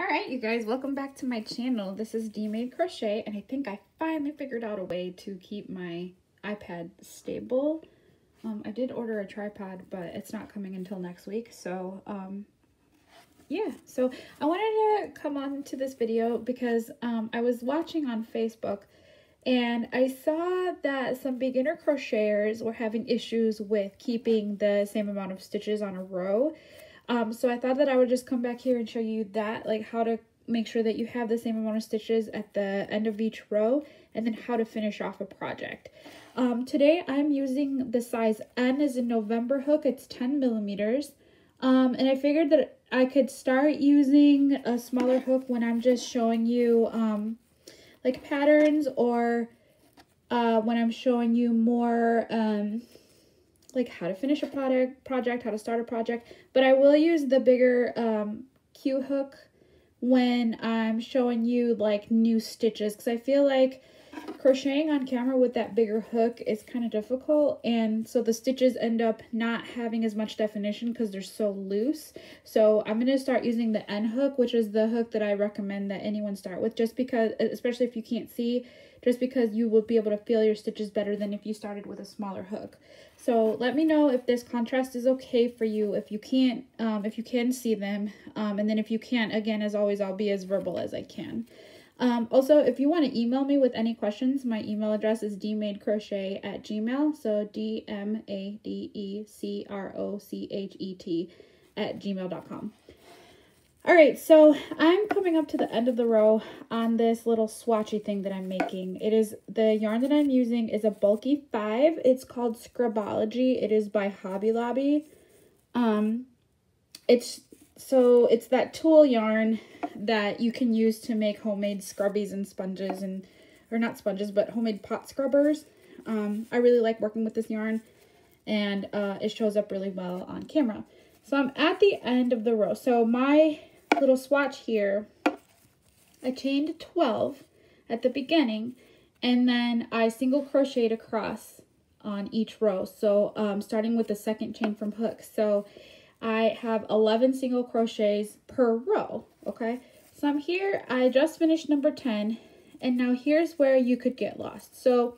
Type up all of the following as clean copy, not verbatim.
Alright, you guys, welcome back to my channel. This is D-Made Crochet, and I think I finally figured out a way to keep my iPad stable. I did order a tripod, but it's not coming until next week, so yeah. So I wanted to come on to this video because I was watching on Facebook and I saw that some beginner crocheters were having issues with keeping the same amount of stitches on a row. So I thought that I would just come back here and show you that, like how to make sure that you have the same amount of stitches at the end of each row, and then how to finish off a project. Today I'm using the size N as in November hook. It's 10 millimeters. And I figured that I could start using a smaller hook when I'm just showing you like patterns, or when I'm showing you more like how to finish a project, how to start a project. But I will use the bigger Q hook when I'm showing you like new stitches, because I feel like crocheting on camera with that bigger hook is kind of difficult, and so the stitches end up not having as much definition because they're so loose. So I'm going to start using the N hook, which is the hook that I recommend that anyone start with, just because, especially if you can't see, just because you will be able to feel your stitches better than if you started with a smaller hook. So let me know if this contrast is okay for you, if you can't, if you can see them, and then if you can't, again, as always, I'll be as verbal as I can. Also, if you want to email me with any questions, my email address is dmadecrochet@gmail, so dmadecrochet@gmail.com. Alright, so I'm coming up to the end of the row on this little swatchy thing that I'm making. It is, the yarn that I'm using is a bulky 5. It's called Scrubology. It is by Hobby Lobby. It's that tulle yarn that you can use to make homemade scrubbies and sponges, and, or not sponges, but homemade pot scrubbers. I really like working with this yarn, and it shows up really well on camera. So I'm at the end of the row. So my little swatch here, I chained 12 at the beginning, and then I single crocheted across on each row. So starting with the second chain from hook. So I have 11 single crochets per row, okay? So I'm here, I just finished number 10, and now here's where you could get lost. So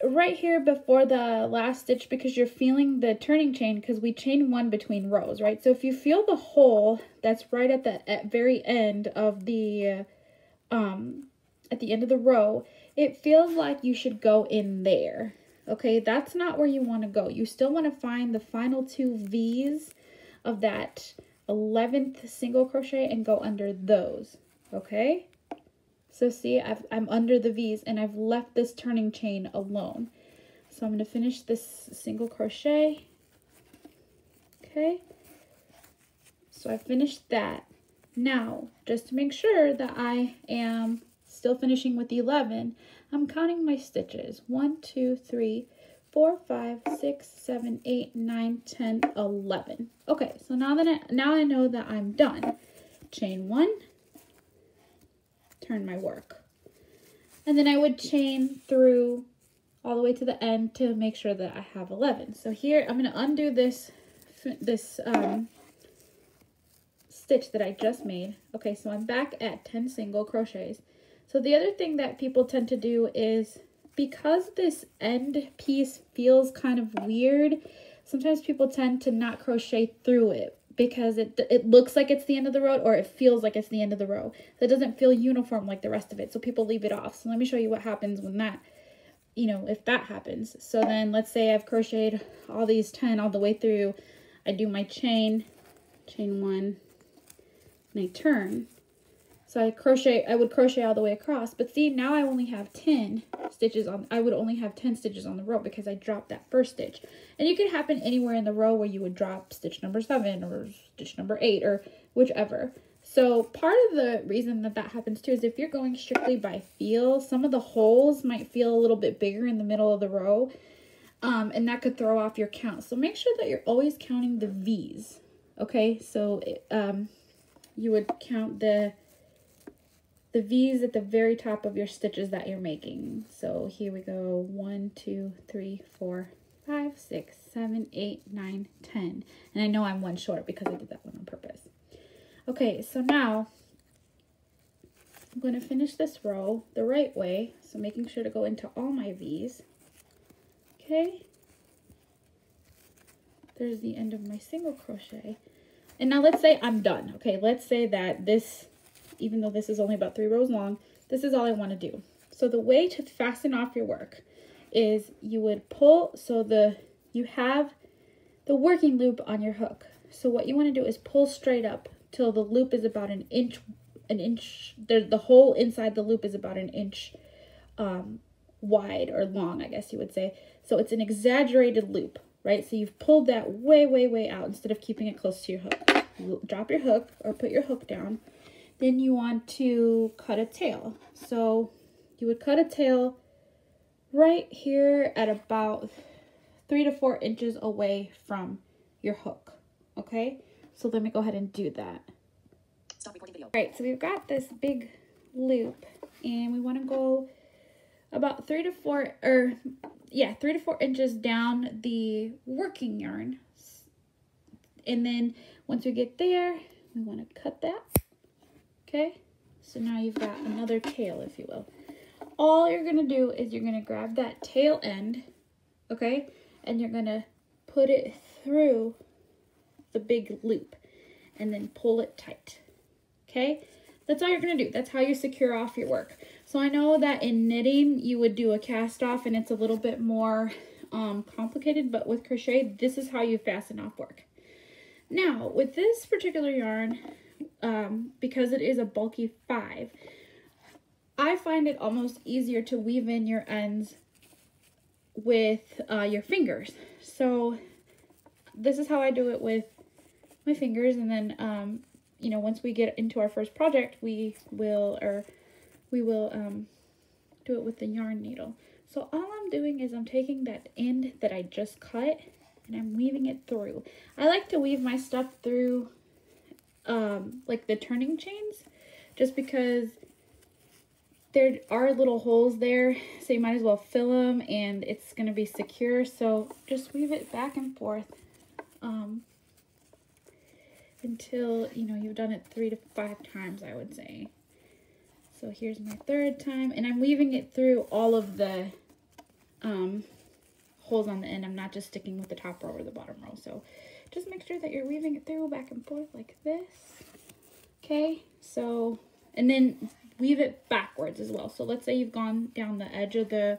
right here before the last stitch, because you're feeling the turning chain, because we chain one between rows, right? So if you feel the hole that's right at the very end of the at the end of the row, it feels like you should go in there. Okay, that's not where you want to go. You still want to find the final 2 V's of that 11th single crochet and go under those. Okay, so see, I'm under the V's and I've left this turning chain alone. So I'm going to finish this single crochet. Okay, so I finished that. Now, just to make sure that I am still finishing with the 11, I'm counting my stitches. 1, 2, 3, 4, 5, 6, 7, 8, 9, 10, 11. Okay, so now I know that I'm done. Chain 1, turn my work, and then I would chain through all the way to the end to make sure that I have 11. So here I'm going to undo this stitch that I just made. Okay, so I'm back at 10 single crochets. So the other thing that people tend to do is, because this end piece feels kind of weird, sometimes people tend to not crochet through it because it looks like it's the end of the row, or it feels like it's the end of the row. So it doesn't feel uniform like the rest of it, so people leave it off. So let me show you what happens when that, you know, if that happens. So then let's say I've crocheted all these 10 all the way through. I do my chain 1, and I turn. So I would crochet all the way across, but see, now I only have 10 stitches on, I would only have 10 stitches on the row because I dropped that first stitch. And it could happen anywhere in the row where you would drop stitch number 7 or stitch number 8 or whichever. So part of the reason that happens too is if you're going strictly by feel, some of the holes might feel a little bit bigger in the middle of the row, and that could throw off your count. So make sure that you're always counting the V's, okay? So you would count the V's at the very top of your stitches that you're making. So here we go, 1, 2, 3, 4, 5, 6, 7, 8, 9, 10. And I know I'm one short because I did that one on purpose. Okay, so now I'm going to finish this row the right way, so making sure to go into all my V's. Okay, there's the end of my single crochet. And now let's say I'm done. Okay, let's say that this, even though this is only about 3 rows long, this is all I want to do. So the way to fasten off your work is you would pull, so you have the working loop on your hook. So what you want to do is pull straight up till the loop is about an inch, the hole inside the loop is about an inch wide or long, I guess you would say. So it's an exaggerated loop, right? So you've pulled that way, way, way out instead of keeping it close to your hook. You drop your hook or put your hook down. Then you want to cut a tail. So you would cut a tail right here at about 3 to 4 inches away from your hook. Okay, so let me go ahead and do that. Stop recording video. All right, so we've got this big loop and we want to go about 3 to 4 inches down the working yarn. And then once we get there, we want to cut that. Okay, so now you've got another tail, if you will. All you're gonna do is you're gonna grab that tail end, okay, and you're gonna put it through the big loop and then pull it tight. Okay, that's all you're gonna do. That's how you secure off your work. So I know that in knitting you would do a cast off and it's a little bit more complicated, but with crochet, this is how you fasten off work. Now with this particular yarn, because it is a bulky 5, I find it almost easier to weave in your ends with your fingers. So this is how I do it with my fingers, and then you know, once we get into our first project, we will do it with the yarn needle. So all I'm doing is I'm taking that end that I just cut and I'm weaving it through. I like to weave my stuff through like the turning chains, just because there are little holes there, so you might as well fill them and it's going to be secure. So just weave it back and forth until, you know, you've done it 3 to 5 times, I would say. So here's my 3rd time, and I'm weaving it through all of the holes on the end. I'm not just sticking with the top row or the bottom row. So just make sure that you're weaving it through back and forth like this. Okay, so, and then weave it backwards as well. So let's say you've gone down the edge of the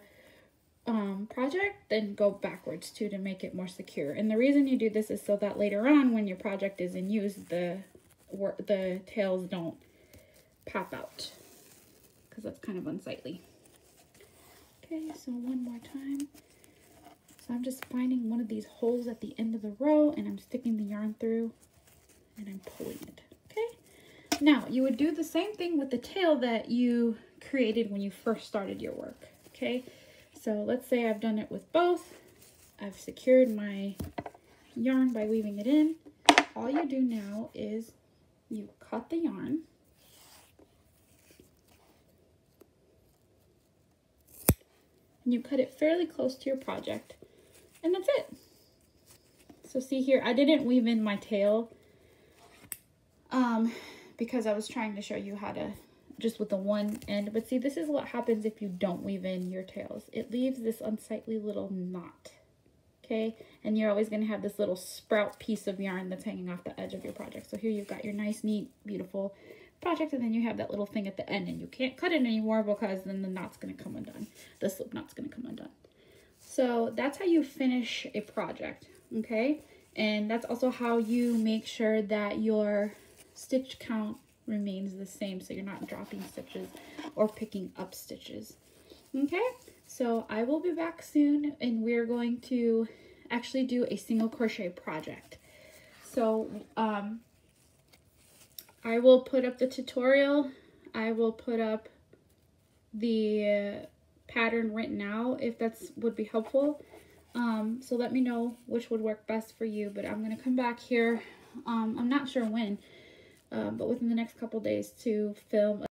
project, then go backwards too to make it more secure. And the reason you do this is so that later on when your project is in use, the tails don't pop out, because that's kind of unsightly. Okay, so one more time. So I'm just finding one of these holes at the end of the row and I'm sticking the yarn through and I'm pulling it. Okay, now you would do the same thing with the tail that you created when you first started your work. Okay, so let's say I've done it with both. I've secured my yarn by weaving it in. All you do now is you cut the yarn, and you cut it fairly close to your project, and that's it. So see here, I didn't weave in my tail because I was trying to show you how to just with the one end, but see, this is what happens if you don't weave in your tails. It leaves this unsightly little knot. Okay, and you're always going to have this little sprout piece of yarn that's hanging off the edge of your project. So here you've got your nice, neat, beautiful project, and then you have that little thing at the end, and you can't cut it anymore because then the knot's going to come undone. The slip knot's going to come undone. So that's how you finish a project, okay? And that's also how you make sure that your stitch count remains the same, so you're not dropping stitches or picking up stitches. Okay, so I will be back soon, and we're going to actually do a single crochet project. So I will put up the tutorial. I will put up the pattern written out if that's would be helpful. So let me know which would work best for you, but I'm going to come back here. I'm not sure when, but within the next couple days to film